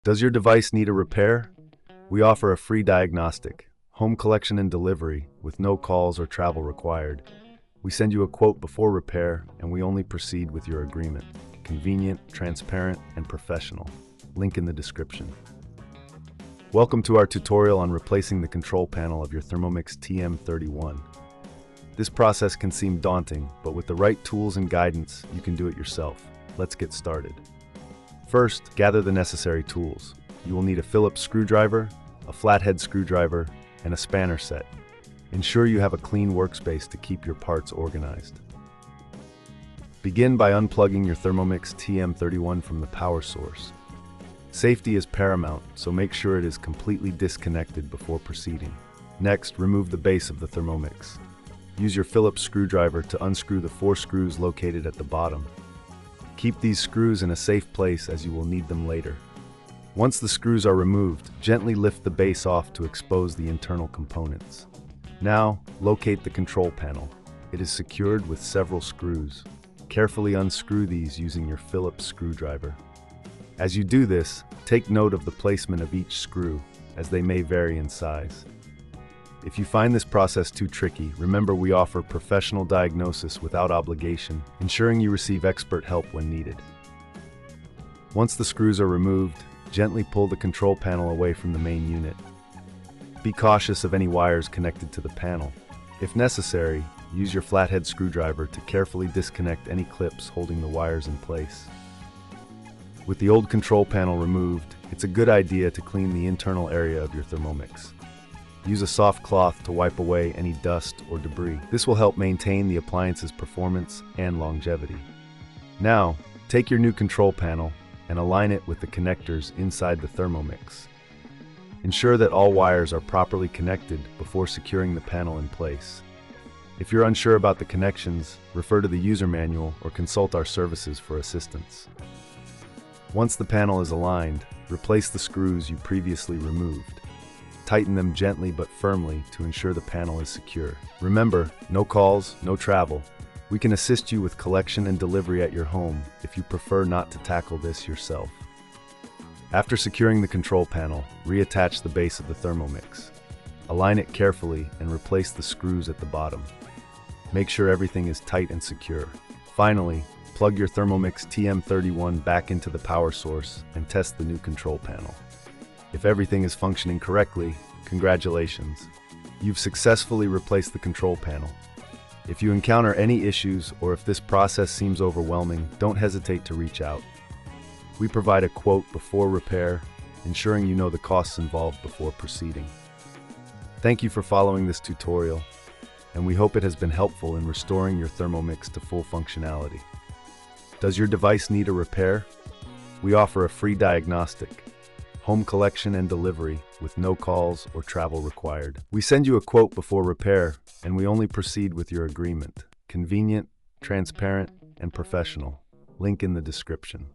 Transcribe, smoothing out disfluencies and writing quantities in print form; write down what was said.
Does your device need a repair? We offer a free diagnostic, home collection and delivery, with no calls or travel required. We send you a quote before repair, and we only proceed with your agreement. Convenient, transparent, and professional. Link in the description. Welcome to our tutorial on replacing the control panel of your Thermomix TM31. This process can seem daunting, but with the right tools and guidance, you can do it yourself. Let's get started. First, gather the necessary tools. You will need a Phillips screwdriver, a flathead screwdriver, and a spanner set. Ensure you have a clean workspace to keep your parts organized. Begin by unplugging your Thermomix TM31 from the power source. Safety is paramount, so make sure it is completely disconnected before proceeding. Next, remove the base of the Thermomix. Use your Phillips screwdriver to unscrew the 4 screws located at the bottom. Keep these screws in a safe place as you will need them later. Once the screws are removed, gently lift the base off to expose the internal components. Now, locate the control panel. It is secured with several screws. Carefully unscrew these using your Phillips screwdriver. As you do this, take note of the placement of each screw, as they may vary in size. If you find this process too tricky, remember we offer professional diagnosis without obligation, ensuring you receive expert help when needed. Once the screws are removed, gently pull the control panel away from the main unit. Be cautious of any wires connected to the panel. If necessary, use your flathead screwdriver to carefully disconnect any clips holding the wires in place. With the old control panel removed, it's a good idea to clean the internal area of your Thermomix. Use a soft cloth to wipe away any dust or debris. This will help maintain the appliance's performance and longevity. Now, take your new control panel and align it with the connectors inside the Thermomix. Ensure that all wires are properly connected before securing the panel in place. If you're unsure about the connections, refer to the user manual or consult our services for assistance. Once the panel is aligned, replace the screws you previously removed. Tighten them gently but firmly to ensure the panel is secure. Remember, no calls, no travel. We can assist you with collection and delivery at your home if you prefer not to tackle this yourself. After securing the control panel, reattach the base of the Thermomix. Align it carefully and replace the screws at the bottom. Make sure everything is tight and secure. Finally, plug your Thermomix TM31 back into the power source and test the new control panel. If everything is functioning correctly, congratulations. You've successfully replaced the control panel. If you encounter any issues or if this process seems overwhelming, don't hesitate to reach out. We provide a quote before repair, ensuring you know the costs involved before proceeding. Thank you for following this tutorial, and we hope it has been helpful in restoring your Thermomix to full functionality. Does your device need a repair? We offer a free diagnostic, home collection and delivery with no calls or travel required. We send you a quote before repair, and we only proceed with your agreement. Convenient, transparent, and professional. Link in the description.